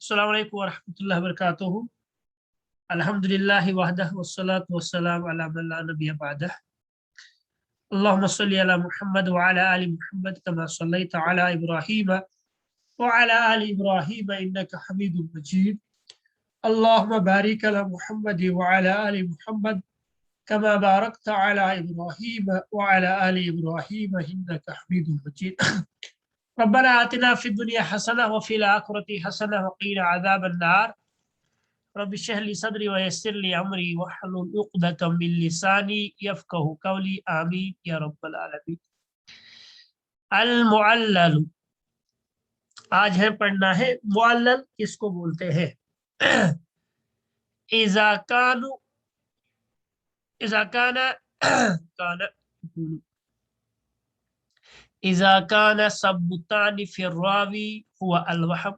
अस्सलामु अलैकुम वरहमतुल्लाहि वबरकातुहू। अल्हम्दुलिल्लाहि वहदहु वस्सलातु वस्सलामु अला मन ला नबिय्य बअदह। अल्लाहुम्मा सल्लि अला मुहम्मद व अला आलि मुहम्मद कमा सल्लैता अला इब्राहीम व अला आलि इब्राहीम इन्नका हमीदुम मजीद। अल्लाहुम्मा बारिक अला मुहम्मद व अला आलि मुहम्मद कमा बारकता अला इब्राहीम व अला आलि इब्राहीम इन्नका हमीदुम मजीद। रब्बना आतिना फिद दुनिया हसना व फिल आखिरति हसना व क़ीना अज़ाबन्नार। रब्बि इश्रह ली सदरी व यस्सिर ली अमरी वहलुल उक़दतम मिन लिसानी यफ़क़हू क़ौली आमीन या रब्बल आलमीन। अल मुअल्लल, आज है पढ़ना है मुअल्लल किसको बोलते हैं। इज़ा कानु इज़ा काना काना इज़ा काना सबुतानि फिर रावी हुआ अल वहम,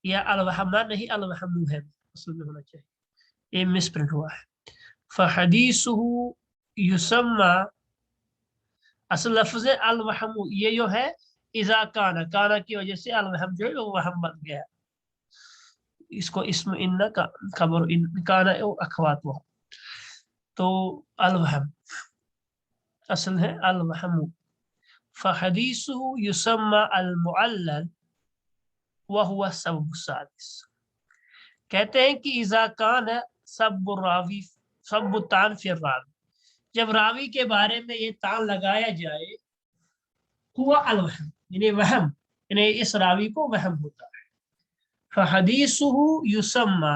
या अल वहमा नहीं अल वहमु है, असल में होना चाहिए, ये मिसप्रिंट हुआ है। फहदीसुहु युसम्मा, असल लफ्ज़ अल वहमु ये जो है इज़ा काना, काना की वजह से अल वहम जो है वो वहम बन गया। इसको इस्म इन्ना का खबर इन काना अखवात हुआ, तो अल वहम असल है अल वहमु। फहदीसुहु युसम्मा अल मुअल्लल व हुवा सबब सादिस। कहते हैं कि इज़ा काना सबु रावी सबु तान फिर रावी, जब रावी के बारे में ये तान लगाया जाए हुआ अल वहम, यानी वहम, यानी इस रावी को वहम होता है। फहदीसुहु युसम्मा,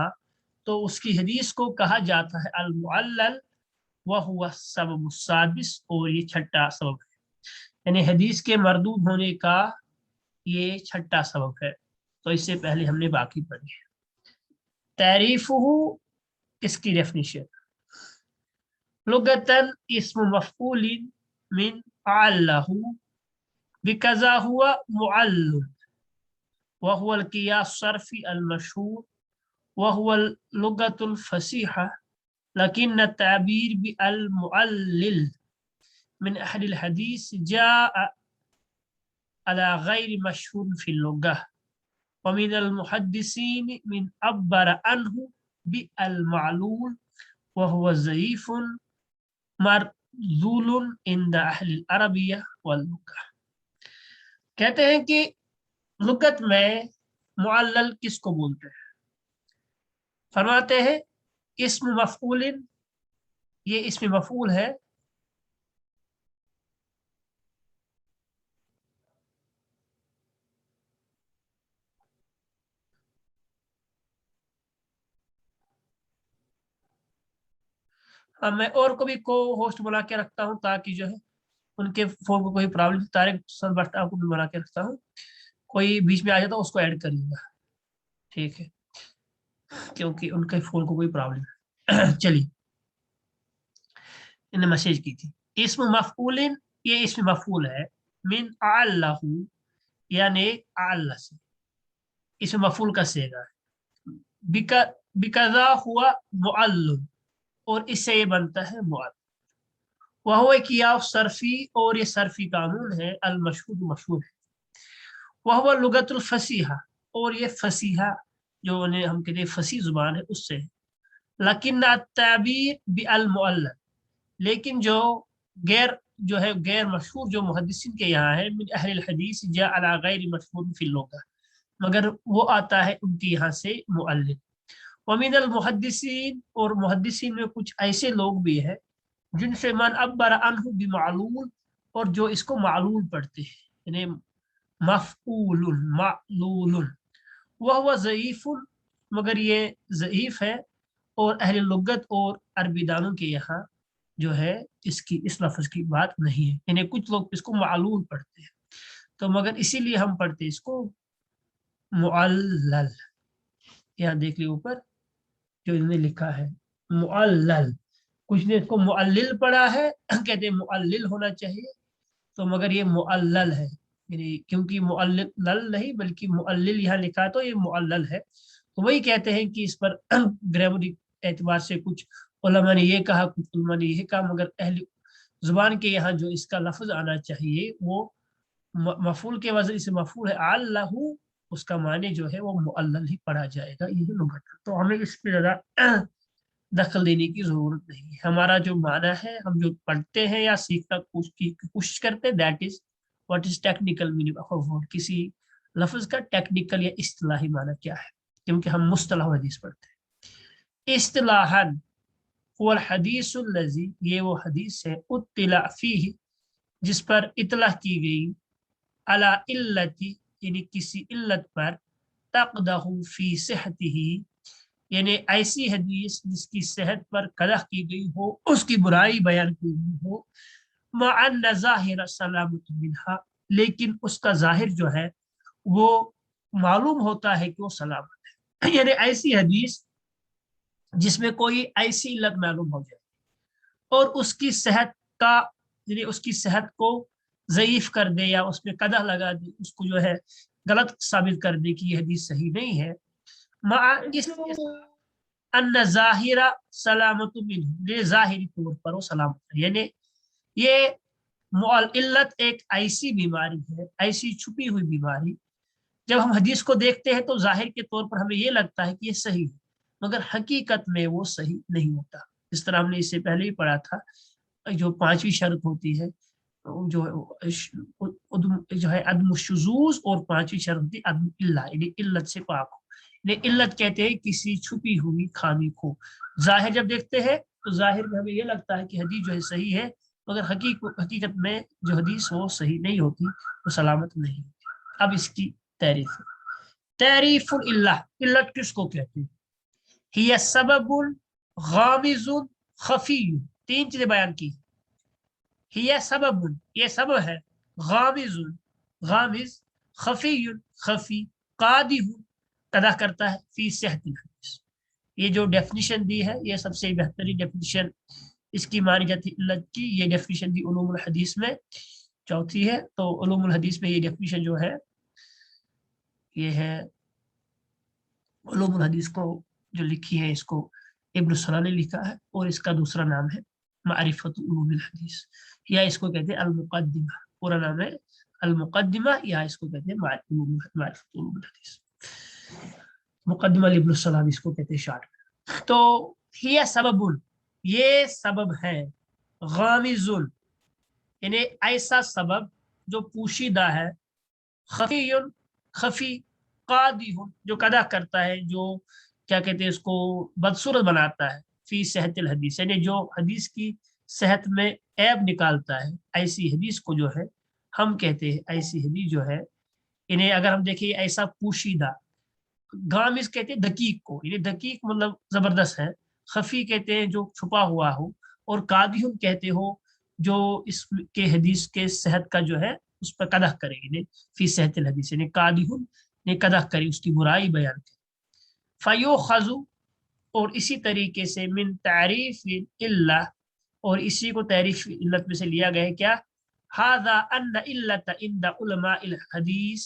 तो उसकी हदीस को कहा जाता है अल मुअल्लल व हुवा सबब सादिस, और ये छठा सबब है, यानी हदीस के मरदूद होने का ये छठा सबब है। तो इससे पहले हमने बाकी पढ़ी है। तारीफुहु, इसकी डेफिनेशन, लुगतन इस्म मफ़ऊलिन मिन अल्लहु बिकज़ा हुआ मुअल्लल व हुवा अल क़ियास सर्फ़ी अल मशहूर व हुवा अल लुगतुल फ़सीहा, लकिन ताबीर बि अल मुअल्लिल मिन अहलिल हदीस जाअ अला गैरि मशहूर फ़िल लुग़ह व मिन अल मुहद्दिसीन मिन अब्बर अन्हु बि अल मालूल व हुवा ज़ईफ़ुन मरज़ूलुन इंद अहलिल अरबिया वल लुग़ह। कहते हैं कि लुगत में मुअल्लल किसको बोलते हैं। फरमाते हैं इस्म मफ़ऊलिन, ये इस्म मफ़ऊल है, मैं और को भी को होस्ट बना के रखता हूँ ताकि जो है उनके फोन को कोई प्रॉब्लम, तारिक सर बट्टा को भी बना के रखता हूँ, कोई बीच में आ जाता है उसको ऐड करिएगा, ठीक है, क्योंकि उनके फोन को कोई प्रॉब्लम है। चलिए, इन्हें मैसेज की थी। इस्म मफ़ऊलिन, ये इस्म मफ़ऊल है, मिन अल्लहु, यानी अल्लाह से, इस्म मफ़ऊल का सेगा है। बिकज़ा हुआ मुअल्लल, और इससे ये बनता है मुअल्लल। वह हुआ किया सर्फी, और ये सर्फी कानून है, अल मशहूर, मशहूर है। वह हुआ लुगतुल फसीहा, और ये फसीहा जो उन्हें हम कहते हैं फसी जुबान है उससे है। लकिन ताबीर बि अल मुअल्लल, लेकिन जो जो है गैर मशहूर जो मुहद्दिसीन के यहाँ है, मिन अहलिल हदीस जा अला गैरि मशहूर फिल लुग़ह, मगर वो आता है उनके यहाँ से मुअल्लिल। व मिन अल मुहद्दिसीन, और मुहद्दिसीन में कुछ ऐसे लोग भी हैं जिनसे मन अब्बर अन्हु बि मालूल, और जो इसको मालूल पढ़ते हैं, यानी मफ़ऊलुन मालूलुन। वह हुआ ज़ईफ़ुन, मगर ये ज़ईफ़ है, और अहले लुगत और अरबी दानों के यहाँ जो है इसकी इस लफ्ज़ की बात नहीं है, यानी कुछ लोग इसको मालूल पढ़ते हैं, तो मगर इसीलिए हम पढ़ते इसको मुअल्लल। यहाँ देख लीजिए ऊपर जो इन्होंने लिखा है मुअल्लल, कुछ ने इसको मुअल्लिल पढ़ा है, कहते हैं मुअल्लिल होना चाहिए, तो मगर ये मुअल्लल है, यानी क्योंकि मुअल्लल नहीं बल्कि मुअल्लिल यहाँ लिखा है तो ये मुअल्लल है। तो वही कहते हैं कि इस पर ग्रामरी एतबार से कुछ उलमा ने ये कहा, कुछ उलमा ने ये कहा, मगर अहली जुबान के यहाँ जो इसका लफ्ज आना चाहिए वो मफूल के वजह से मफूल है अल्लाहु اس کا معنی جو ہے وہ معلل ہی پڑھا جائے گا، یہی لغت ہے۔ تو ہمیں اس پہ زیادہ دخل دینے کی ضرورت نہیں ہے۔ ہمارا جو معنی ہے، ہم جو پڑھتے ہیں یا سیکھنا کوشش کرتے ہیں، that is what is technical meaning of a word, کسی لفظ کا ٹیکنیکل یا اصطلاحی معنی کیا ہے، کیونکہ ہم مصطلح حدیث پڑھتے ہیں۔ اصطلاحاً هو الحدیث الذی، یہ وہ حدیث ہے، اطلع فیہ، جس پر اطلاع کی گئی، علی علتی، یعنی کسی علت پر، تقدح فی صحتہ، یعنی ایسی حدیث جس کی صحت پر قدح کی گئی ہو، اس کی برائی بیان کی گئی ہو، مع ان ظاہر سلامت منہا، لیکن اس کا ظاہر جو ہے وہ معلوم ہوتا ہے کہ وہ سلامت ہے، یعنی ایسی حدیث جس میں کوئی ایسی علت معلوم ہو جائے اور اس کی صحت کا، یعنی اس کی صحت کو ضعیف کر دے یا اس میں قدح لگا دے، اس کو جو ہے غلط ثابت کر دے کہ یہ حدیث صحیح نہیں ہے، مع اس ان ظاہر سلامت منہ، ظاہری طور پر وہ سلامت ہے، یعنی یہ علت ایک ایسی بیماری ہے، ایسی چھپی ہوئی بیماری، جب ہم حدیث کو دیکھتے ہیں تو ظاہر کے طور پر ہمیں یہ لگتا ہے کہ یہ صحیح ہے، مگر حقیقت میں وہ صحیح نہیں ہوتا۔ اس طرح ہم نے اس سے پہلے ہی پڑھا تھا، جو پانچویں شرط ہوتی ہے جو ہے عدم الشذوذ، اور پانچویں شرط ہوتی ہے عدم علہ، یعنی علت سے پاک ہو، یعنی علت کہتے ہیں کسی چھپی ہوئی خامی کو۔ ظاہر جب دیکھتے ہیں تو ظاہر میں ہمیں یہ لگتا ہے کہ حدیث جو ہے صحیح ہے، مگر حقیقت میں جو حدیث وہ صحیح نہیں ہوتی، وہ سلامت نہیں ہوتی۔ اب اس کی تعریف ہے۔ تعریف العلہ، علت کس کو کہتے ہیں؟ ہی سبب غامض خفی، تین چیزیں بیان کی۔ ہی سبب، یہ سبب ہے، غامض، غامض، خفی، خفی، قادح، قدح کرتا ہے، فی صحت الحدیث۔ یہ جو ڈیفینیشن دی ہے، یہ سب سے بہترین ڈیفینیشن اس کی مانی جاتی علت کی، یہ ڈیفینیشن دی علوم الحدیث میں، چوتھی ہے۔ تو علوم الحدیث میں یہ ڈیفینیشن جو ہے یہ ہے، علوم الحدیث کو جو لکھی ہے اس کو ابن الصلاح نے لکھا ہے، اور اس کا دوسرا نام ہے معرفت علوم الحدیث، یا اس کو کہتے ہیں المقدمہ، پورا نام ہے المقدمہ، یا اس کو کہتے ہیں معرفت علوم الحدیث، مقدمہ ابن الصلاح اس کو کہتے ہیں شارٹ۔ تو یہ سبب، یہ سبب ہے، غامض، یعنی ایسا سبب جو پوشیدہ ہے، خفی، خفی، قادح، جو قدح کرتا ہے، جو کیا کہتے ہیں اس کو بدصورت بناتا ہے، فی صحت الحدیث، یعنی جو حدیث کی صحت میں عیب نکالتا ہے، ایسی حدیث کو جو ہے ہم کہتے ہیں، ایسی حدیث جو ہے انہیں اگر ہم دیکھیں ایسا پوشیدہ، غامض کہتے ہیں دقیق کو، یعنی دقیق مطلب زبردست ہے، خفی کہتے ہیں جو چھپا ہوا ہو، اور قادح کہتے ہو جو اس کے حدیث کے صحت کا جو ہے اس پر قدح کرے، یعنی فی صحت الحدیث، یعنی قادح نے قدح کری، اس کی برائی بیان کی۔ فیوخذ، اور اسی طریقے سے من تعریف اللہ، اور اسی کو تعریف علت میں سے لیا گیا ہے کیا، ھذا ان علت عند علماء الحدیث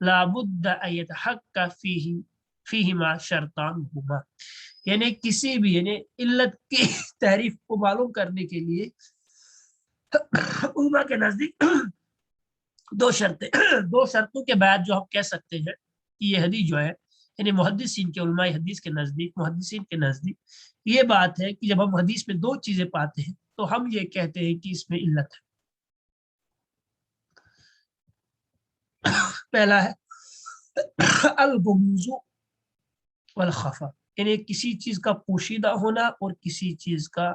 لا بد ان يتحقق فیہما شرطان ہما، یعنی کسی بھی، یعنی علت کی تعریف کو معلوم کرنے کے لیے علماء کے نزدیک دو شرطوں کے بعد جو ہم کہہ سکتے ہیں کہ یہ حدیث جو ہے، یعنی محدثین کے، علماء حدیث کے نزدیک، محدثین کے نزدیک یہ بات ہے کہ جب ہم حدیث میں دو چیزیں پاتے ہیں تو ہم یہ کہتے ہیں کہ اس میں علت ہے۔ پہلا ہے الغموض والخفا، یعنی کسی چیز کا پوشیدہ ہونا اور کسی چیز کا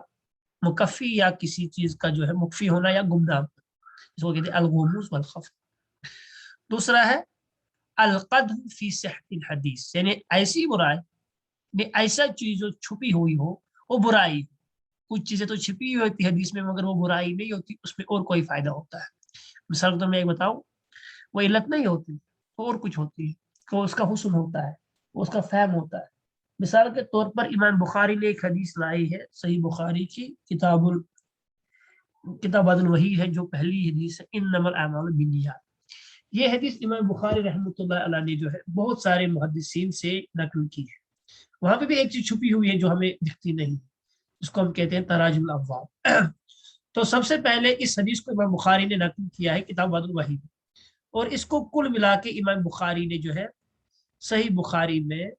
مکفی یا کسی چیز کا جو ہے مخفی ہونا یا گمنام، اس کو کہتے ہیں الغموض والخفا۔ دوسرا ہے القدح فی صحت الحدیث، یعنی ایسی برائی، یعنی ایسا چیز جو چھپی ہوئی ہو، وہ برائی، کچھ چیزیں تو چھپی ہوئی ہوتی حدیث میں مگر وہ برائی نہیں ہوتی، اس میں اور کوئی فائدہ ہوتا ہے۔ مثال کے طور میں ایک بتاؤں، وہ علت نہیں ہوتی، اور کچھ ہوتی ہے، وہ اس کا حسن ہوتا ہے، وہ اس کا فہم ہوتا ہے۔ مثال کے طور پر امام بخاری نے ایک حدیث لائی ہے، صحیح بخاری کی کتاب الوحی ہے، جو پہلی حدیث ہے، انما الاعمال بالنیات۔ یہ حدیث امام بخاری رحمۃ اللہ علیہ نے جو ہے بہت سارے محدثین سے نقل کی ہے۔ وہاں پہ بھی ایک چیز چھپی ہوئی ہے جو ہمیں دکھتی نہیں، اس کو ہم کہتے ہیں تراجم الابواب۔ تو سب سے پہلے اس حدیث کو امام بخاری نے نقل کیا ہے کتاب الوحی، اور اس کو کل ملا کے امام بخاری نے جو ہے صحیح बुखारी में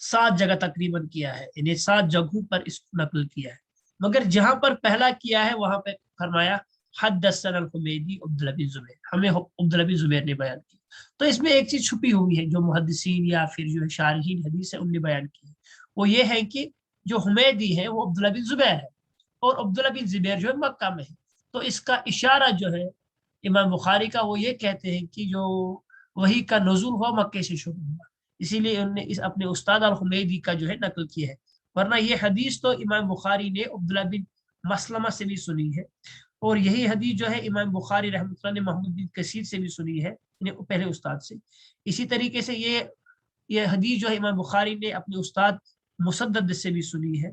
7 जगह तकरीबन किया है, यानी 7 जगहों पर इसको नकल किया है, मगर जहां पर पहला किया है वहां पे फरमाया हदसन अल हुमैदी अब्दुल्लाह बिन जुबैर, हमें अब्दुल्लाह बिन जुबैर ने बयान किया। तो इसमें एक चीज छुपी हुई है जो मुहद्दिसीन या फिर जो है शारहीन हदीस है उनने बयान की है, वो ये है कि जो हुमैदी है वो अब्दुल्लाह बिन जुबैर है और अब्दुल्लाह बिन जुबैर जो है मक्का में है। तो इसका इशारा जो है इमाम बुखारी का वो ये कहते हैं कि जो वही का नुज़ूल हुआ मक्के से शुरू हुआ, इसीलिए उन्होंने इस अपने उस्ताद अल हुमैदी का जो है नकल किया है। वरना ये हदीस तो इमाम बुखारी ने अब्दुल्लाह बिन मसलमा से भी सुनी है, और यही हदीस जो है इमाम बुखारी रहमतुल्लाह ने मोहम्मद बिन कसीर से भी सुनी है, पहले उस्ताद से। इसी तरीके से ये हदीस जो है इमाम बुखारी ने अपने उस्ताद मुसद्दद से भी सुनी है,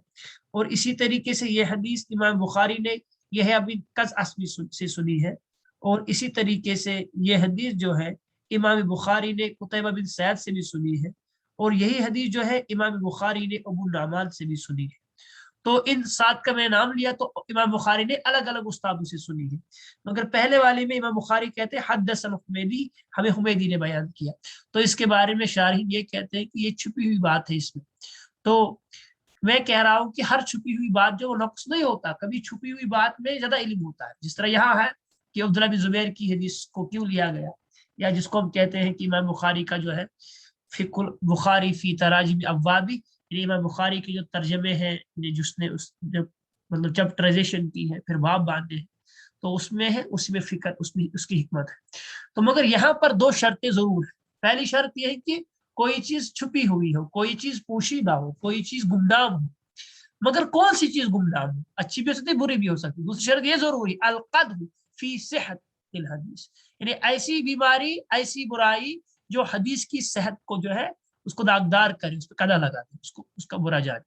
और इसी तरीके से ये हदीस इमाम बुखारी ने यह अभी कज असमी से सुनी है, और इसी तरीके से ये हदीस जो है इमाम बुखारी ने कुतैबा बिन सैद से भी सुनी है, और यही हदीस जो है इमाम बुखारी ने अबू नामान से भी सुनी है। तो इन 7 का मैं नाम लिया तो इमाम बुखारी ने अलग अलग उस्तादों से सुनी है, मगर पहले वाले में इमाम बुखारी कहते हैं हदसन हुमैदी, हमें हुमैदी ने बयान किया। तो इसके बारे में शारहीन ये कहते हैं कि ये छुपी हुई बात है इसमें। तो मैं कह रहा हूं कि हर छुपी हुई बात जो वो नक्स नहीं होता, कभी छुपी हुई बात में ज्यादा इल्म होता है। जिस तरह यहाँ है कि अब्दुल्लाह बिन जुबैर की हदीस को क्यों लिया गया, या जिसको हम कहते हैं कि इमाम बुखारी का जो है फिकुल बुखारी फी तराजिम अब्वाबी, इमाम बुखारी के जो तर्जमे हैं जिसने उस मतलब चैप्टराइजेशन की है फिर बाब बांधे हैं, तो उसमें है, उसमें फिक्र, उसमें उसकी हिकमत है। तो मगर यहाँ पर 2 शर्तें जरूर है। पहली शर्त यह है कि कोई चीज छुपी हुई हो, कोई चीज पोशीदा हो, कोई चीज गुमनाम हो। मगर कौन सी चीज गुमनाम हो, अच्छी भी हो सकती है बुरी भी हो सकती है। दूसरी शर्त ये जरूरी अलकद फी सेहत हदीस, यानी ऐसी बीमारी ऐसी बुराई जो हदीस की सेहत को जो है उसको दागदार करे, उस पर कदा लगा दे, उसको उसका बुरा जाने।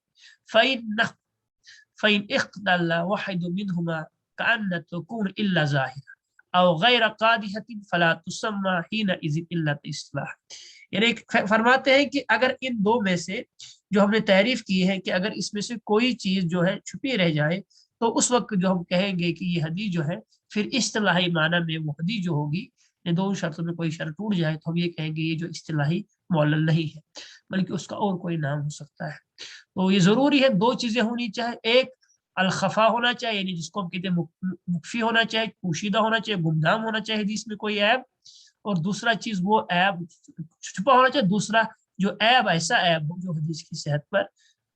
फ़इन इख्तल्ला वाहिद मिनहुमा कअन्न तकून इल्ला ज़ाहिरा औ गैर कादिहतिन फला तुसम्मा हीना इज़ इल्ला इस्लाह। यानी फरमाते हैं कि अगर इन 2 में से जो हमने तारीफ की है कि अगर इसमें से कोई चीज जो है छुपी रह जाए तो उस वक्त जो हम कहेंगे कि ये हदीस जो है, फिर इस्तिलाही माना में वो हदीस जो होगी, इन 2 शर्तों में कोई शर्त टूट जाए तो हम ये कहेंगे ये जो इस्तिलाही मौलल नहीं है, बल्कि उसका और कोई नाम हो सकता है। तो ये जरूरी है 2 चीजें होनी चाहिए, एक अल खफा होना चाहिए, यानी जिसको हम कहते हैं मुख्फी होना चाहिए, पोशीदा होना चाहिए, गुमनाम होना चाहिए हदीस में कोई ऐब, और दूसरा चीज वो ऐब छुपा होना चाहिए, दूसरा जो ऐब ऐसा ऐब हो जो हदीस की सेहत पर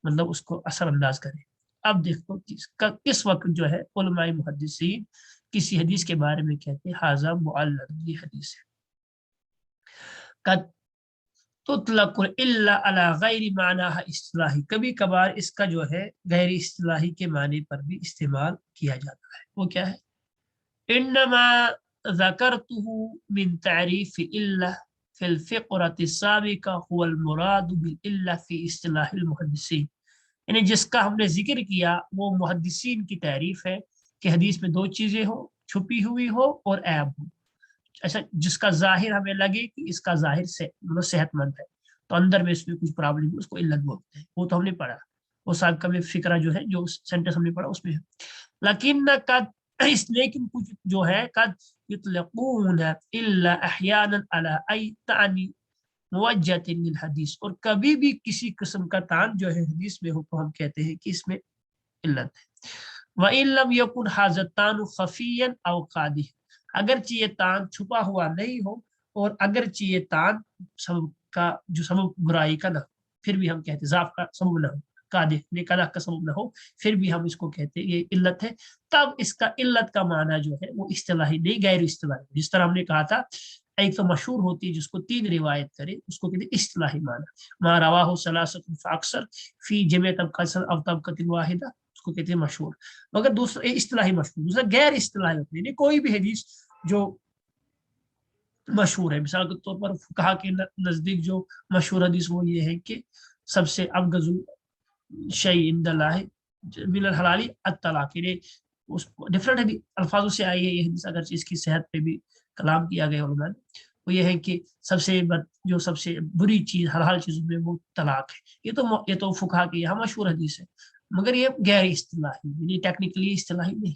मतलब उसको असरअंदाज करे। अब देखो किस वक्त जो है उलमाए मुहद्दिसीन किसी हदीस के बारे में कहते हैं हाजा मुअल्लल, ये हदीस है कद तुतलकुल इल्ला अला गैरि मानाहा इस्तिलाही, कभी कभार इसका जो है गैर इस्तिलाही के माने पर भी इस्तेमाल किया जाता है। वो क्या है, इन्नमा ज़करतुहु मिन तारीफ इल्ला फिल फ़िक़रति साबिक़ा हुवल मुराद बिल इल्ला फी इस्तिलाहिल मुहद्दिसीन, यानी जिसका हमने जिक्र किया वो मुहद्दिसीन की तारीफ है कि हदीस में 2 चीजें हो, छुपी हुई हो और ऐब हो। ऐसा जिसका जाहिर हमें लगे कि इसका जाहिर से मतलब सेहतमंद है, तो अंदर में इसमें कुछ प्रॉब्लम है, उसको इल्लत बोलते हैं। वो तो हमने पढ़ा, वो साबिक़ा में फिक्रा जो है, जो सेंटेंस हमने पढ़ा उसमें है। लेकिन कद लेकिन कुछ जो है कद युतलकून इल्ला अहयानन अला अय तानी मुवज्जतिन मिन हदीस, और कभी भी किसी किस्म का तान जो है हदीस में हो तो हम कहते हैं कि इसमें इल्लत है। व इन लम यकुन हाज़ा तानु खफियन औ कादिह, अगरचे ये तान छुपा हुआ नहीं हो और अगरचे ये तान सबब का जो सबब बुराई का ना हो, फिर भी हम कहते जाफ का सबब ना हो, कादिह ने कदा का सबब ना हो, फिर भी हम इसको कहते हैं ये इल्लत है। तब इसका इल्लत का माना जो है वो इस्तिलाही नहीं गैर इस्तिलाही, जिस तरह हमने कहा था एक तो मशहूर होती है जिसको 3 रिवायत करे उसको कहते हैं इस्तिलाही माना, मा रवाहु सलासतुन फअक्सर फी जमी तबक़त अव तबक़तिन वाहिदा, उसको कहते हैं मशहूर। मगर दूसरा इस्तिलाही मशहूर, दूसरा गैर इस्तिलाही होती है, कोई भी हदीस जो मशहूर है, मिसाल के तौर पर फुकहा के नजदीक जो मशहूर हदीस वो ये है कि सबसे अबगज़ुल शै इंदल्लाह मिनल हलाली अत-तलाक, यानी उस डिफरेंट अल्फाजों से आई है ये हदीस, अगर इसकी सेहत पे भी कलाम किया गया उलमा ने। वो ये है कि जो सबसे बुरी चीज हलाल चीजों में वो तलाक है। ये तो फुकहा की यहाँ मशहूर हदीस है, मगर ये गैर इस्तिलाही, यानी टेक्निकली इस्तिलाही नहीं।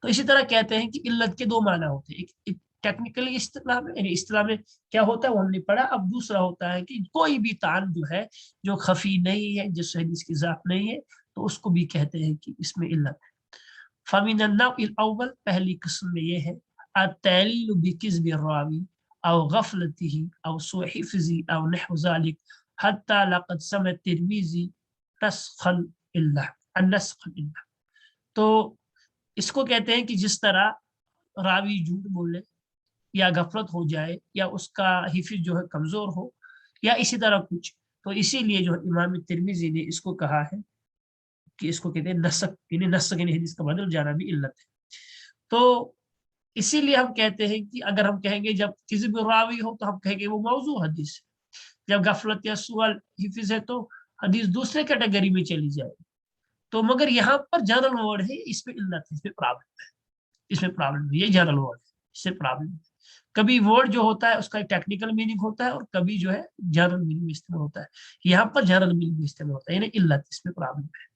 तो इसी तरह कहते हैं कि इल्लत के 2 माना होते हैं, एक टेक्निकली इस्तिलाह में, यानी इस्तिलाह में क्या होता है वो हमने पढ़ा। अब दूसरा होता है कि कोई भी तान जो है जो खफी नहीं है, जिस हदीस की जात नहीं है, तो उसको भी कहते हैं कि इसमें इल्लत है। फमिन अन्नौइल अव्वल, पहली किस्म में ये है अत-तअलील बिकिज़्बि रावी औ गफलतिही औ सूइ हिफ्ज़ी औ नहव ज़ालिक हत्ता लक़द समा तिर्मिज़ी नस्खल इल्ला अन-नस्ख इल्ला। तो इसको कहते हैं कि जिस तरह रावी झूठ बोले या गफलत हो जाए या उसका हिफ्ज जो है कमजोर हो या इसी तरह कुछ, तो इसीलिए जो इमाम तिर्मिज़ी ने इसको कहा है कि इसको कहते हैं नसक, यानी नसक यानी हदीस का बदल जाना भी इल्लत है। तो इसीलिए हम कहते हैं कि अगर हम कहेंगे जब किज़्ब रावी हो तो हम कहेंगे वो मौजू हदीस है, जब गफलत या सुअल हिफ्ज है तो हदीस दूसरे कैटेगरी में चली जाएगी। तो मगर यहाँ पर जनरल वर्ड है, इसमें इल्लत है, इसमें प्रॉब्लम है, इसमें प्रॉब्लम है, ये जनरल वर्ड है, इससे प्रॉब्लम है। कभी वर्ड जो होता है उसका एक टेक्निकल मीनिंग होता है और कभी जो है जनरल मीनिंग में इस्तेमाल होता है, यहाँ पर जनरल मीनिंग में इस्तेमाल होता है, यानी इल्लत, इसमें प्रॉब्लम है।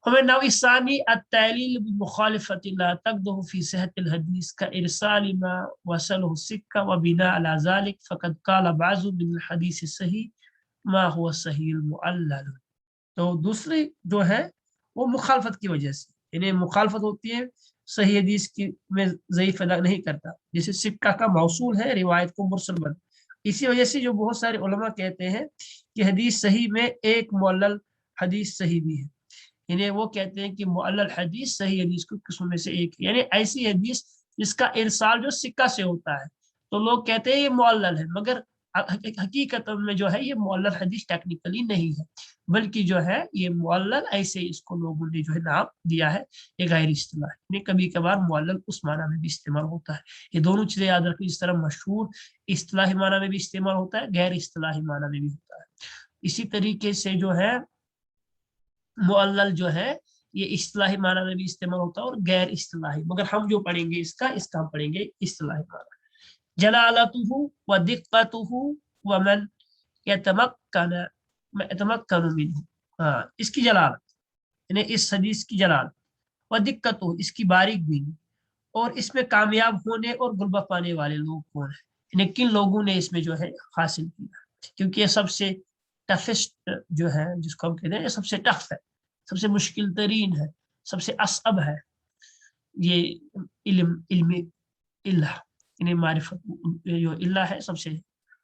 हमें नौ इसानी अत-तअलील बिमुखालिफति ला तक़दहु फी सिहतिल हदीस का इरसाल मा वसलहु सिक्का व बिना अला ज़ालिक फ़क़द क़ाल बाज़ु मिनल हदीस सही मा हुवा सहीह मुअल्लल। तो दूसरी जो है वो मुखालफत की वजह से, यानी मुखालफत होती है सही हदीस की में ज़ईफ अदा नहीं करता, जैसे सिक्का का मौसूल है रिवायत को मुरसल बन, इसी वजह से जो बहुत सारे उलमा कहते हैं कि हदीस सही में एक मुअल्लल हदीस सही भी है, यानी वो कहते हैं कि मुअल्लल हदीस सही हदीस की किस्म में से एक, यानी ऐसी हदीस जिसका इरसाल जो सिक्का से होता है, तो लोग कहते हैं ये मुअल्लल है, मगर हकीकत में जो है ये मुअल्लल हदीस टेक्निकली नहीं है, बल्कि जो है ये मुअल्लल ऐसे इसको लोगों ने जो है नाम दिया है, ये गैर इस्तिलाह है। कभी कभार मुअल्लल उस माना में भी इस्तेमाल होता है। ये दोनों चीजें याद रखें, इस तरह मशहूर इस्तिलाही माना में भी इस्तेमाल होता है, गैर इस्तिलाही माना में भी होता है। इसी तरीके से जो है मुअल्लल जो है ये इस्तिलाही माना में भी इस्तेमाल होता है और गैर इस्तिलाही, मगर हम जो पढ़ेंगे इसका हम पढ़ेंगे इस्तिलाही माना। जलालतुहु व दिक्कतुहु व मन यतमक्कनु मिन्हु, हाँ इसकी जलालत, यानी इस हदीस की जलालत, व दिक्कतुहु इसकी बारीक बीनी, और इसमें कामयाब होने और गुलबा पाने वाले लोग कौन है, यानी किन लोगों ने इसमें जो है हासिल किया, क्योंकि ये सबसे टफेस्ट जो है जिसको हम कहते हैं, ये सबसे टफ है, सबसे मुश्किल तरीन है, सबसे असअब है ये इल्म इल्ला, यानी मारिफत जो इल्ला है सबसे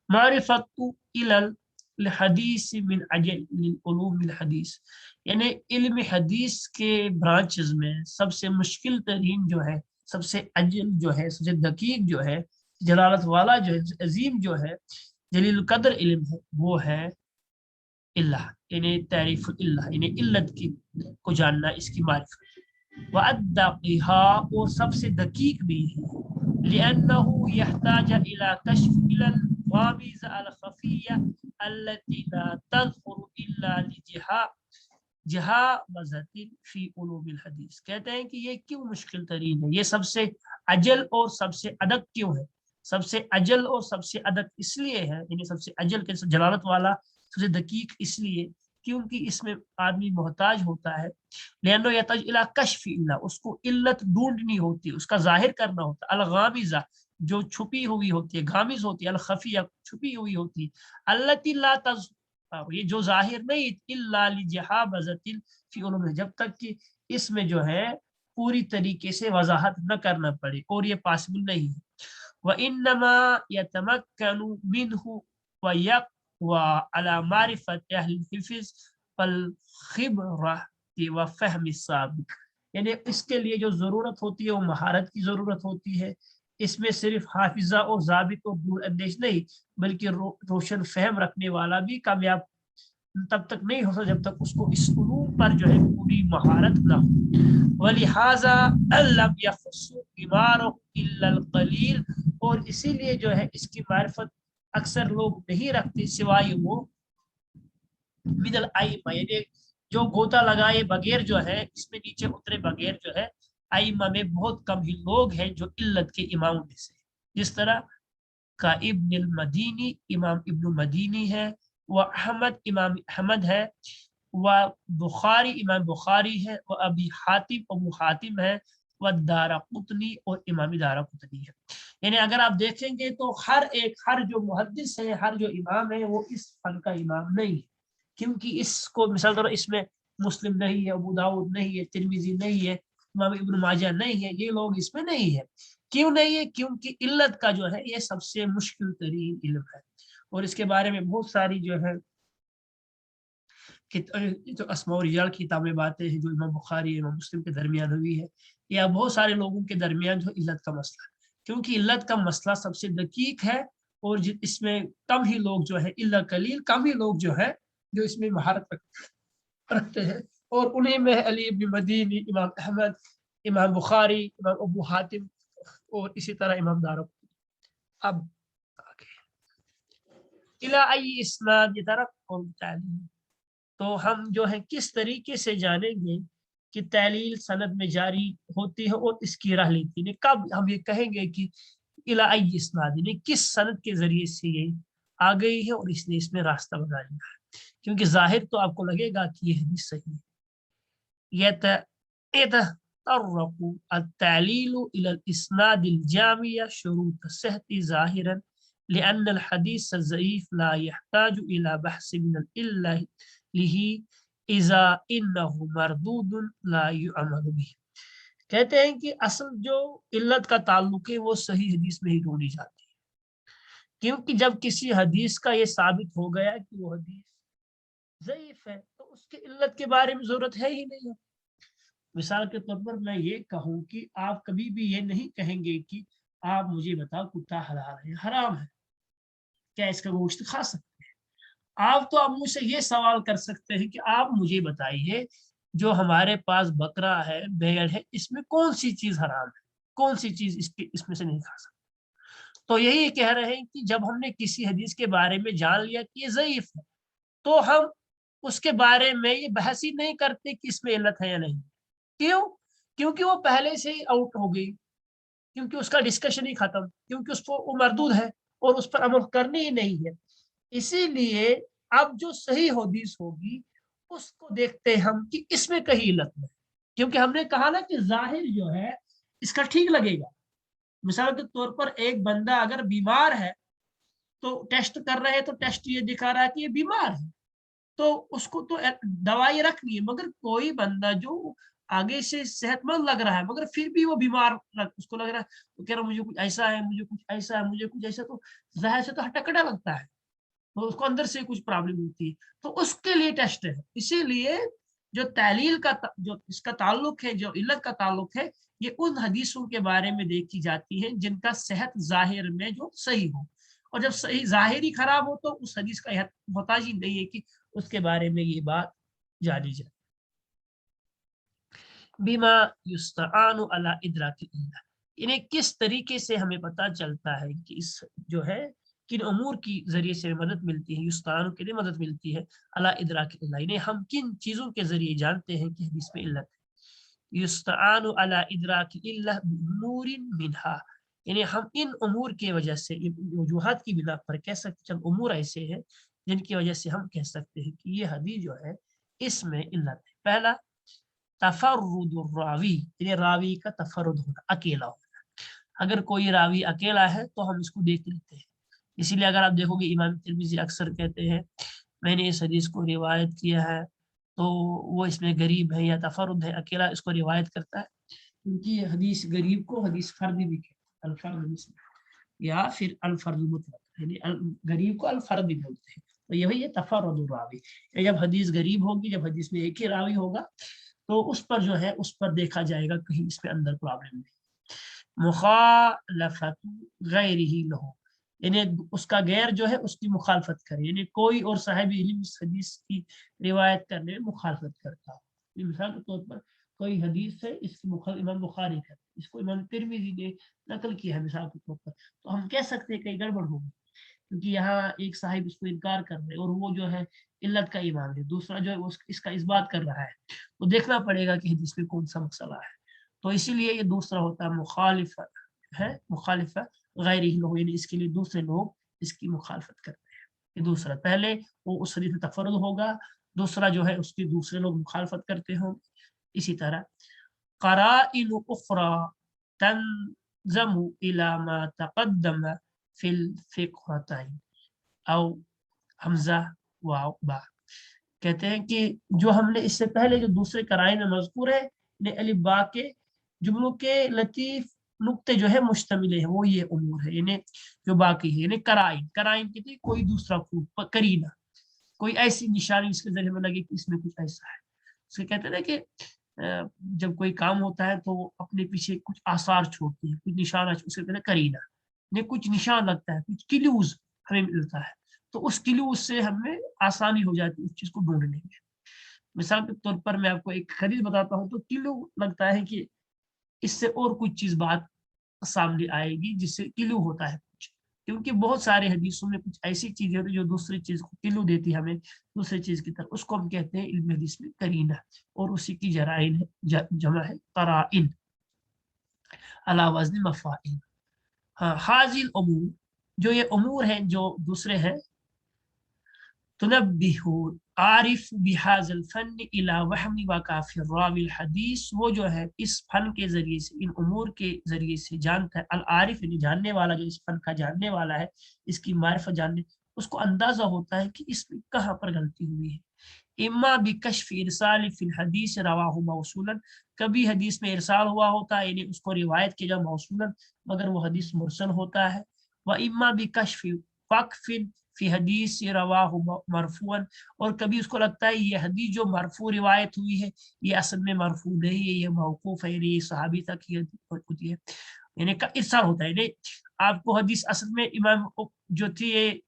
मारिफतु इलल हदीस मिन अजल उलूम हदीस, यानी इल्म हदीस के ब्रांचेस में सबसे मुश्किल तरीन जो है, सबसे अजल जो है, सबसे दकीक जो है, जलालत वाला जो है, अजीम जो है, जलील कदर इल्म है, वो है इल्ला, यानी तारीफ इल्ला, यानी इल्लत की को जानना, इसकी मारिफत। व अद्दक़िहा, और सबसे दकीक भी है, लिअन्नहु यहताज इला कश्फ इलल गामिज़ अल खफिया अल्लती ला तज़हुरु इल्ला लिजहाबज़तिन फी उलूमिल हदीस। कहते हैं कि ये क्यों मुश्किल तरीन है, ये सबसे अजल और सबसे अदक क्यों है, सबसे अजल और सबसे अदक इसलिए है, यानी सबसे अजल के जलालत वाला, सबसे दकीक इसलिए क्योंकि इसमें आदमी मोहताज होता है, लिअन्नो यहताज इला कश्फ इल्ला, उसको इल्लत ढूंढनी होती है, उसका जाहिर करना होता है, अल गामिज़ा जो छुपी हुई होती है, गामिज होती है, अल खफिया छुपी हुई होती है, अल्लती ला तज़, ये जो जाहिर नहीं, इल्ला लिजहाबज़तिन फी उलूम, जब तक कि इसमें जो है पूरी तरीके से वजाहत न करना पड़े, और ये पॉसिबल नहीं है। व इन्नमा यतमक्कनु मिन्हु व यक़वा अला मारिफत अहल हिफ्ज़ वल खिबरति व फ़हम साबिक़, यानी इसके लिए जो जरूरत होती है वो महारत की जरूरत होती है, इसमें सिर्फ हाफिजा और जाबित और दूर अंदेश नहीं, बल्कि रोशन फहम रखने वाला भी कामयाब तब तक नहीं हो सकता जब तक उसको इस उलूम पर जो है पूरी महारत ना हो। वलिहाजा लम यख्सु बीमारो इल्लल कलील, और इसीलिए जो है इसकी मारिफत अक्सर लोग नहीं रखते सिवाय वो मिनल आइमा, यानी जो गोता लगाए बगैर जो है, इसमें नीचे उतरे बगैर जो है, आइमा में बहुत कम ही लोग हैं जो इल्लत के इमाम में से, जिस तरह का इब्न मदीनी, इमाम इब्न मदीनी है, व अहमद इमाम अहमद है, व बुखारी इमाम बुखारी है, व अबी हातिम अबू हातिम है, व दाराकुतनी और इमाम दाराकुतनी है। یعنی اگر آپ دیکھیں گے تو ہر جو محدث ہے، ہر جو امام ہے، وہ اس فن کا امام نہیں ہے، کیونکہ اس کو مثال طور اس میں مسلم نہیں ہے، ابو داؤد نہیں ہے، ترمذی نہیں ہے، امام ابن ماجہ نہیں ہے، یہ لوگ اس میں نہیں ہے۔ کیوں نہیں ہے؟ کیونکہ علت کا جو ہے یہ سب سے مشکل ترین علم ہے، اور اس کے بارے میں بہت ساری جو ہے جو اسماء و رجال کی کتابیں باتیں ہیں جو امام بخاری امام مسلم کے درمیان ہوئی ہے، یا بہت سارے لوگوں کے درمیان جو علت کا مسئلہ ہے، کیونکہ علت کا مسئلہ سب سے دقیق ہے، اور اس میں کم ہی لوگ جو ہے الا قلیل کم ہی لوگ جو ہے جو اس میں مہارت رکھتے ہیں، اور انہیں میں علی بن مدینی، امام احمد، امام بخاری، امام ابو حاتم، اور اسی طرح امام دارقطنی۔ اب الا ای اسناد یہ طرف اور تعلیم، تو ہم جو ہے کس طریقے سے جانیں گے کہ تعلیل سند میں جاری ہوتی ہے اور اس کی راہ لیتی ہے؟ کب ہم یہ کہیں گے کہ الا ای اسناد، یعنی کس سند کے ذریعے سے یہ آ گئی ہے اور اس نے اس میں راستہ بنا لیا ہے؟ کیونکہ ظاہر تو آپ کو لگے گا کہ یہ حدیث صحیح ہے۔ يتطرق التعليل إلى الإسناد الجامع شروط الصحة ظاهرا لأن الحديث الضعيف لا يحتاج إلى بحث من العلة له إذا إنه مردود لا يعمل به۔ کہتے ہیں کہ اصل جو علت کا تعلق ہے وہ صحیح حدیث میں ہی ڈھونڈی جاتی ہے، کیونکہ جب کسی حدیث کا یہ ثابت ہو گیا کہ وہ حدیث ضعیف ہے تو اس کے علت کے بارے میں ضرورت ہے ہی نہیں ہے۔ مثال کے طور پر میں یہ کہوں کہ آپ کبھی بھی یہ نہیں کہیں گے کہ آپ مجھے بتاؤ کتا حلال ہے حرام ہے، کیا اس کا گوشت کھا سکتے ہیں؟ آپ تو اب مجھ سے یہ سوال کر سکتے ہیں کہ آپ مجھے بتائیے جو ہمارے پاس بکرا ہے، بیل ہے، اس میں کون سی چیز حرام ہے، کون سی چیز اس میں سے نہیں کھا سکتے؟ تو یہی کہہ رہے ہیں کہ جب ہم نے کسی حدیث کے بارے میں جان لیا کہ یہ ضعیف ہے تو ہم اس کے بارے میں یہ بحث ہی نہیں کرتے کہ اس میں علت ہے یا نہیں۔ کیوں؟ کیونکہ وہ پہلے سے ہی آؤٹ ہو گئی، کیونکہ اس کا ڈسکشن ہی ختم، کیونکہ اس کو وہ مردود ہے اور اس پر عمل کرنی ہی نہیں ہے۔ اسی لیے اب جو صحیح حدیث ہوگی اس کو دیکھتے ہم کہ اس میں کہیں علت ہے، کیونکہ ہم نے کہا نا کہ ظاہر جو ہے اس کا ٹھیک لگے گا۔ مثال کے طور پر ایک بندہ اگر بیمار ہے تو ٹیسٹ کر رہے ہیں تو ٹیسٹ یہ دکھا رہا ہے کہ یہ بیمار ہے، تو اس کو تو دوائی رکھنی ہے، مگر کوئی بندہ جو آگے سے صحت مند لگ رہا ہے مگر پھر بھی وہ بیمار اس کو لگ رہا ہے، وہ کہہ رہا مجھے کچھ ایسا ہے، مجھے کچھ ایسا ہے، مجھے کچھ ایسا، تو ظاہر سے تو ہٹکڑا لگتا ہے، تو اس کو اندر سے کچھ پرابلم ہوتی ہے، تو اس کے لیے ٹیسٹ ہے۔ اسی لیے جو تعلیل کا جو اس کا تعلق ہے، جو علت کا تعلق ہے، یہ ان حدیثوں کے بارے میں دیکھی جاتی ہے جن کا صحت ظاہر میں جو صحیح ہو، اور جب صحیح ظاہری خراب ہو تو اس حدیث کا محتاج ہی نہیں ہے کہ اس کے بارے میں یہ بات جانی جائے۔ بما یستعان علی ادراک العلہ، یعنی کس طریقے سے ہمیں پتہ چلتا ہے کہ اس جو ہے کن امور کی ذریعے سے مدد ملتی ہے، یستعان کے لیے مدد ملتی ہے، علی ادراک العلہ، یعنی ہم کن چیزوں کے ذریعے جانتے ہیں کہ حدیث میں علت ہے۔ یستعان علی ادراک العلہ بامور منہا، یعنی ہم ان امور کی وجہ سے، وجوہات کی بنا پر کہہ سکتے چند امور ایسے ہیں جن کی وجہ سے ہم کہہ سکتے ہیں کہ یہ حدیث جو ہے اس میں علت ہے۔ پہلا تفرد الراوی، یعنی راوی کا تفرد ہونا، اکیلا ہونا۔ اگر کوئی راوی اکیلا ہے تو ہم اس کو دیکھ لیتے ہیں، اسی لیے اگر آپ دیکھو گے امام ترمذی اکثر کہتے ہیں میں نے اس حدیث کو روایت کیا ہے تو وہ اس میں غریب ہے یا تفرد ہے، اکیلا اس کو روایت کرتا ہے، کیونکہ یہ حدیث غریب کو حدیث فردی بھی کہتے ہیں، الفرد یا پھر الفرد مطلق، یعنی غریب کو الفرد بھی بولتے ہیں، تو یہی ہے تفرد الراوی۔ جب حدیث غریب ہوگی، جب حدیث میں ایک ہی راوی ہوگا تو اس پر جو ہے اس پر دیکھا جائے گا کہیں اس میں اندر پرابلم نہیں۔ مخالفت غیرہ لہ، یعنی اس کا غیر جو ہے اس کی مخالفت کرے، یعنی کوئی اور صاحب علم اس حدیث کی روایت کرنے میں مخالفت کرتا ہو۔ مثال کے طور پر کوئی حدیث ہے، اس کی امام بخاری ہے، اس کو امام ترمذی نے نقل کیا ہے مثال کے طور پر، تو ہم کہہ سکتے ہیں کہ گڑبڑ ہوگی، کیونکہ یہاں ایک صاحب اس کو انکار کر رہے اور وہ جو ہے علت کا ایمان ہے، دوسرا جو ہے اس کا اس بات کر رہا ہے، تو دیکھنا پڑے گا کہ حدیث میں کون سا مسئلہ ہے۔ تو اسی لیے یہ دوسرا ہوتا ہے مخالف ہے، مخالف غیر ہی لوگ، یعنی اس کے لیے دوسرے لوگ اس کی مخالفت کرتے ہیں۔ یہ دوسرا، پہلے وہ اس حدیث میں تفرد ہوگا، دوسرا جو ہے اس کی دوسرے لوگ مخالفت کرتے ہوں۔ اسی طرح قرائن اخرى यल्ज़मु इला मा तक़द्दम फिल फ़िक़्हतैन औ हमज़ा वाव बा। कहते हैं कि जो हमने इससे पहले जो दूसरे कराइन में मज़कूर है ने अलिफ बा के जुमलों के लतीफ नुक्ते जो है मुश्तमिल है, वो ये उमूर है, यानी जो बाकी है, यानी कराइन कराइन कहते हैं कोई दूसरा खूब करीना, कोई ऐसी निशानी इसके जरिए में लगे कि इसमें कुछ ऐसा है। इसके कहते हैं ना कि जब कोई काम होता है तो अपने पीछे कुछ आसार छोड़ती है, कुछ निशान, उसे कहते हैं करीना, ने कुछ निशान लगता है, कुछ क्लूज हमें मिलता है, तो उस क्लूज से हमें आसानी हो जाती है उस चीज को ढूंढने में। मिसाल के तौर पर मैं आपको एक हदीस बताता हूँ, तो क्लू लगता है कि इससे और कुछ चीज बात सामने आएगी जिससे क्लू होता है कुछ, क्योंकि बहुत सारे हदीसों में कुछ ऐसी चीजें होती है जो दूसरी चीज को क्लू देती है हमें दूसरी चीज की तरफ, उसको हम कहते हैं इल्म हदीस में करीना, और उसी की जराइन है, जमा है कराइन अला वज़न मफ़ाइल। हाँ, हाजिल उमूर, जो ये उमूर हैं जो दूसरे हैं, तुनब्बिहु आरिफ बिहाज़ल फन इला वहमी वका फिर राविल हदीस, वो जो है इस फन के जरिए से, इन उमूर के जरिए से जानता है, अल आरिफ यानी जानने वाला, जो इस फन का जानने वाला है, इसकी मारिफत जानने, उसको अंदाजा होता है कि इसमें कहाँ पर गलती हुई है। इम्मा बिकश्फ इरसाल फिल हदीस रवाहु मौसूलन, कभी हदीस में इरसाल हुआ होता है, यानी उसको रिवायत किया जाए मौसूलन, मगर वो हदीस मुरसल होता है। व इम्मा बिकश्फ वक्फिन फी हदीस रवाहु मरफूअन, और कभी उसको लगता है ये हदीस जो मरफू रिवायत हुई है ये असल में मरफू नहीं है, ये मौकूफ है, ये सहाबी तक ही होती है, यानी का इरसाल होता है। यानी आपको हदीस असल में इमाम जो थी ये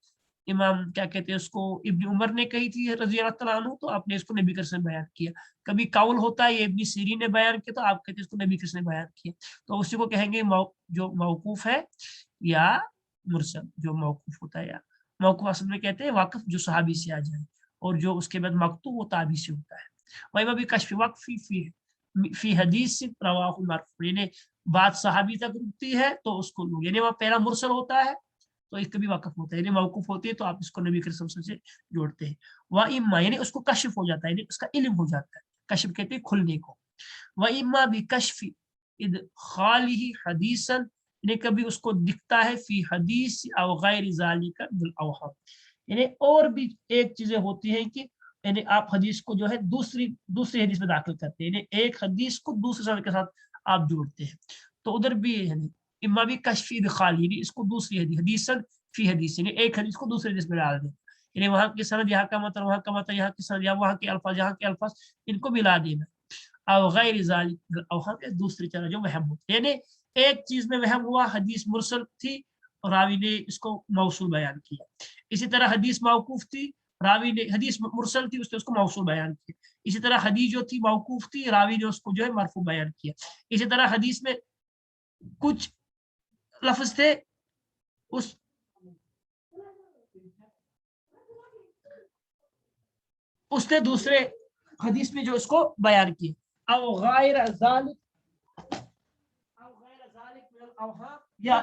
इमाम क्या कहते हैं उसको, इब्न उमर ने कही थी रजी अल्लाह तआला अन्हु, तो आपने इसको नबी करीम ने बयान किया। कभी काउल होता है, ये इब्न सीरीन ने बयान किया, तो आप कहते हैं इसको नबी करीम ने बयान किया, तो उसी को कहेंगे जो मौकूफ है या मुरसल। जो मौकूफ होता है या मौकूफ असल में कहते हैं वाक़िफ जो सहाबी से आ जाए, और जो उसके बाद मकतू वो ताबी से होता है। वही भी कश्फ वक्फी फी हदीस से रवाहु मरफू, यानी बात सहाबी तक रुकती है तो उसको लोग, यानी वहाँ पहला मुरसल होता है तो इसका भी वाकफ होता है, यानी मौकूफ होती है तो आप इसको नबी करीम से जोड़ते हैं। वह इम्मा यानी उसको कश्फ हो जाता है, यानी उसका इल्म हो जाता है, कश्फ कहते हैं खुलने को। वह इम्मा भी कश्फ इदखालिही हदीसन, यानी कभी उसको दिखता है फी हदीस अव गैर ज़ालिका मिनल अवहाम, यानी और भी एक चीजें होती हैं कि यानी आप हदीस को जो है दूसरी दूसरी हदीस में दाखिल करते हैं, यानी एक हदीस को दूसरे सनद के साथ आप जोड़ते हैं, तो उधर भी यानी इम्मा भी कश्फ इदखाली, यानी इसको दूसरी हदीसन फी हदीस, यानी एक हदीस को दूसरे हदीस में डाल दें, यानी वहां की सनद यहाँ का मतलब, वहां का मतलब यहाँ की सनद, या वहां के अल्फाज यहाँ के अल्फाज, इनको मिला देना। और गैर ज़ालिक अवहम, दूसरी तरह जो वहम होते, यानी एक चीज में वहम हुआ, हदीस मुरसल थी और रावी ने इसको मौसूल बयान किया। इसी तरह हदीस मौकूफ थी, रावी ने, हदीस मुरसल थी उसने उसको मौसूल बयान किया। इसी तरह हदीस जो थी मौकूफ थी, रावी ने उसको जो है मरफू बयान किया। इसी तरह हदीस में कुछ लफ्ज थे, उस उसने दूसरे हदीस में जो इसको बयान किया। अब गैर ज़ालिक मिनल अवहाम, या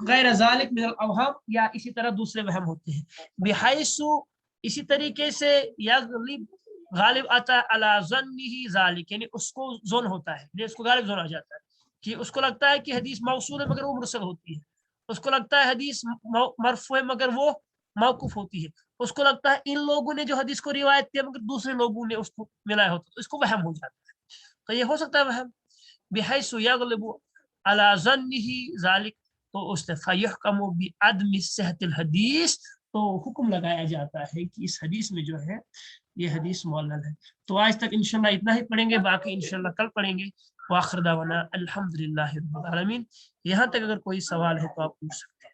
गैर ज़ालिक मिनल अवहाम, या इसी तरह दूसरे वहम होते हैं। बिहाइसु, इसी तरीके से यग़लिब गालिब आता अला ज़न्निही ज़ालिक, यानी उसको ज़ोन होता है, इसको गालिब ज़ोन आ जाता है कि उसको लगता है कि हदीस मौसूल है मगर वो मुरसल होती है, उसको लगता है हदीस मरफू है मगर वो मौकूफ होती है, उसको लगता है इन लोगों ने जो हदीस को रिवायत किया मगर दूसरे लोगों ने उसको मिलाया होता, तो इसको वहम हो जाता है। तो ये हो सकता है वहम। बिहैसु यग़लिबु अला ज़न्निही ज़ालिक, तो उससे फयहकमु बिअदमि सिहतिल हदीस, तो हुक्म लगाया जाता है कि इस हदीस में जो है ये हदीस मुअल्लल है। तो आज तक इंशाल्लाह इतना ही पढ़ेंगे, बाकी इंशाल्लाह कल पढ़ेंगे। वाखिर दावाना अल्हम्दुलिल्लाहि रब्बिल आलमीन। यहाँ तक अगर कोई सवाल है तो आप पूछ सकते हैं।